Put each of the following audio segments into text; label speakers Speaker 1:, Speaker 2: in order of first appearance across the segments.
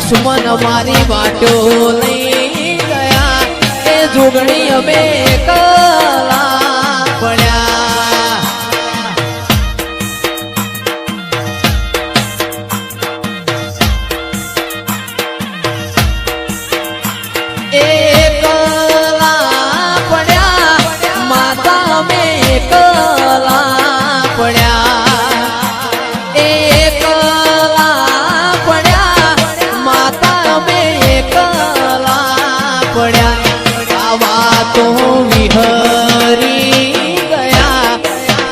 Speaker 1: દુશ્મન મારી વાટો લઈ ગયા એ જોગણી અમે કલા પડ્યા એ કલા પડ્યા માતા અમે કલા પડ્યા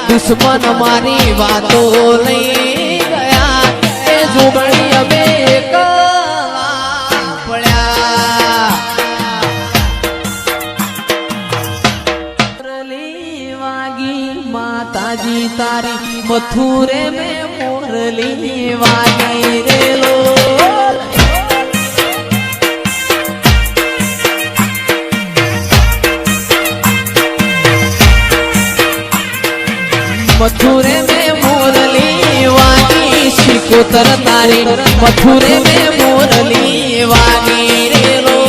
Speaker 1: દુશ્મન મારી વાતો લઈ ગયા એ જોગણી અમે કલા પડ્યા મોરલી વાગી માતાજી તારી મથુરે મેં મોરલી વાગી રેલો मथुरे में मोरली वागी सिकोतर तारी मथुरे में मोरली वागी रे लो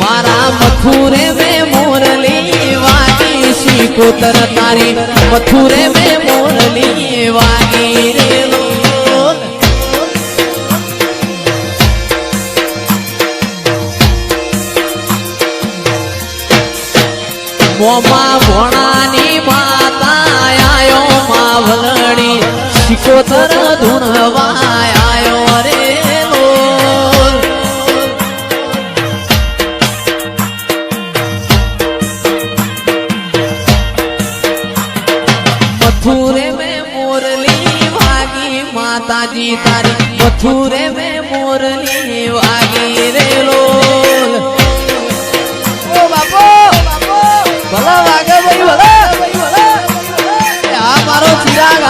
Speaker 1: मारा मथुरे में मोरली वागी सिकोतर तारी मथुरे में मोरली वागी रे लो मोमा भोणानी माता आयो मावलणी सिकोतर धुणवा आयो रे लो मथुरे में मोरली वागी माताजी तारी मथुरे में मोरली वागी रे लो ओ बापो भला वागे भाई भला आ मारो चिराग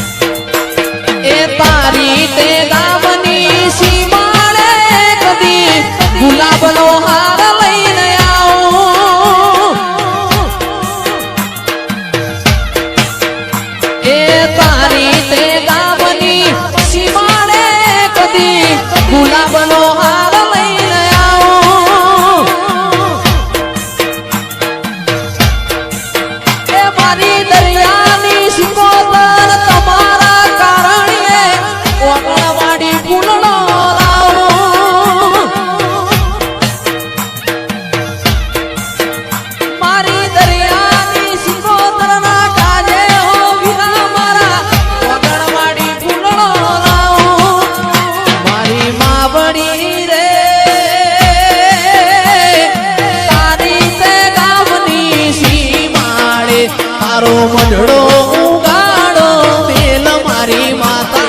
Speaker 1: ए तारी ते गामनी सीमाड़े कदी गुलाब नो हार लईने आओ ए तारी ते गामनी सीमाड़े कदी गुलाब नो हार लईने आओ ए मारी दरियानी सिकोतर तमारा कारणे ओगळवाडी फूलनो लावो मारी दरियानी सिकोतर ना काजे हो वीरा मारा ओगळवाडी फूलनो लावो मारी मावडी रे तारी ते गामनी सीमाडे तारो मढड़ो उगाड़ो मेल मारी माता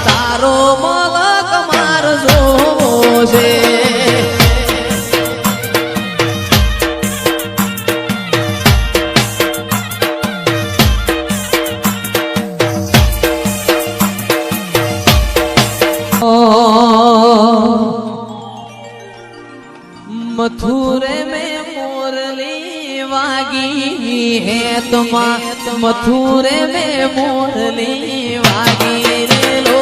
Speaker 1: तारो मलक मार जोवो छे मथुरे में मोरली वागी है तुमा मथुरे में मोरली वागी रे लो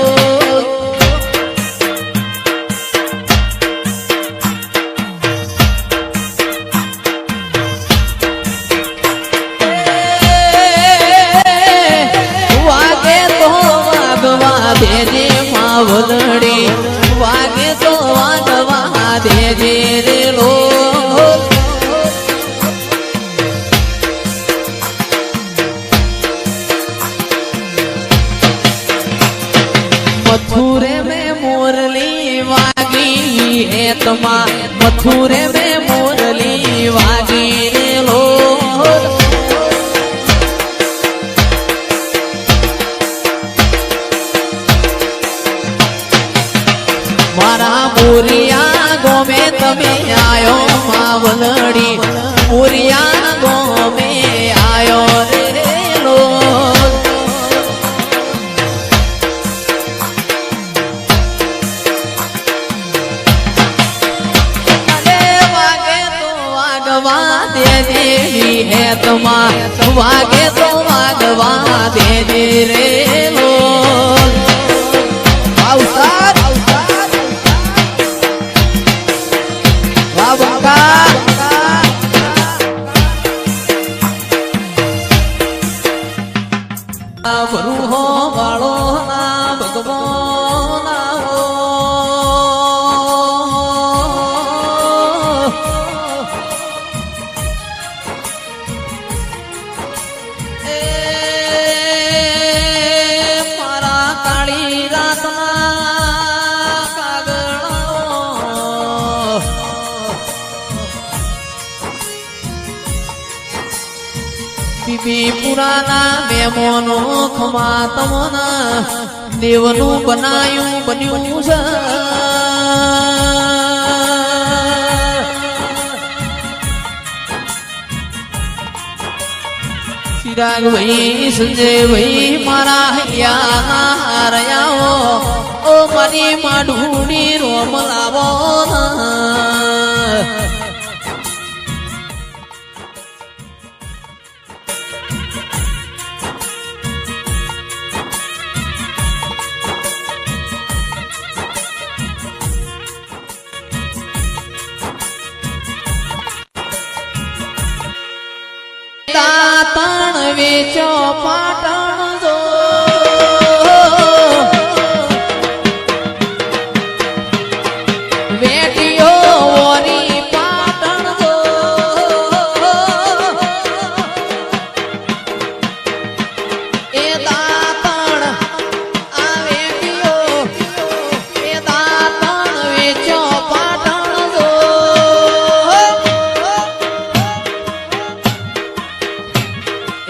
Speaker 1: वागे तो वागवा देजे मावलड़ी वागे तो वागवा देजे रे लो मथुरे में मोरली वागी है तुमा मथुरे में मोरली वागी रे लो मारा मोरिया गो में तमे आयो मावलड़ी मोरिया गो में आयो रे लो હેતમાં વાગે તો વાગવા દેજે રે લોલ
Speaker 2: આવસાર વાહ બંકા
Speaker 1: ભરૂહો વાળો ના ભગવાન મારા કાળી રાતના કાગળો બીબી પુરાના મેમોનો ખમા તમના દેવનું બનાયું બન્યું છે ચિરાગ ભાઈ સંજય ભાઈ મારા હૈયા હરયાઓ ઓ મારી માઢુડી રોમ લાવો દાતણ વેચો પાટણ જો વેટીઓ ઓરી પાટણ જો એ દાતણ આ વેટીઓ એ દાતણ વેચો પાટણ જો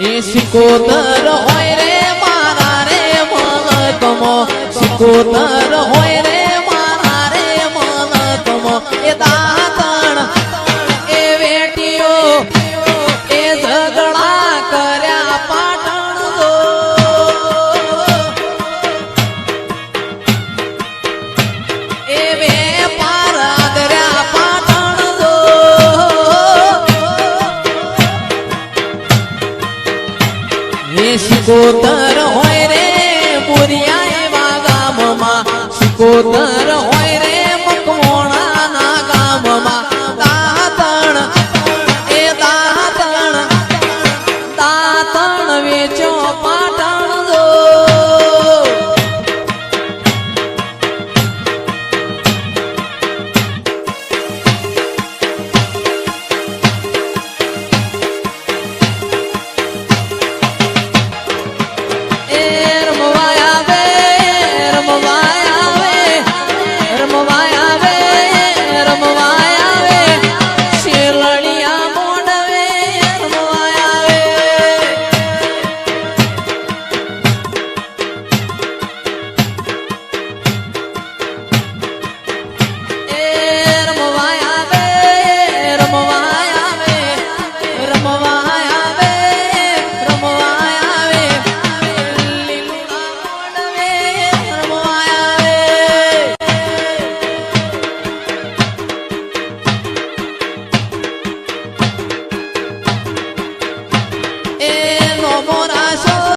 Speaker 1: એ સિકોતર હોય રે મારા રે મલકમો સિકોતર હોય રે મારા રે મલકમો એ દાતણ એ વેટીઓ એ ઝઘડા કર્યા પાટણ જો એ વેપાર આદર્યા પાટણ જો સિકોતર હોય રે બોરિયા એવા ગામમાં સિકોતર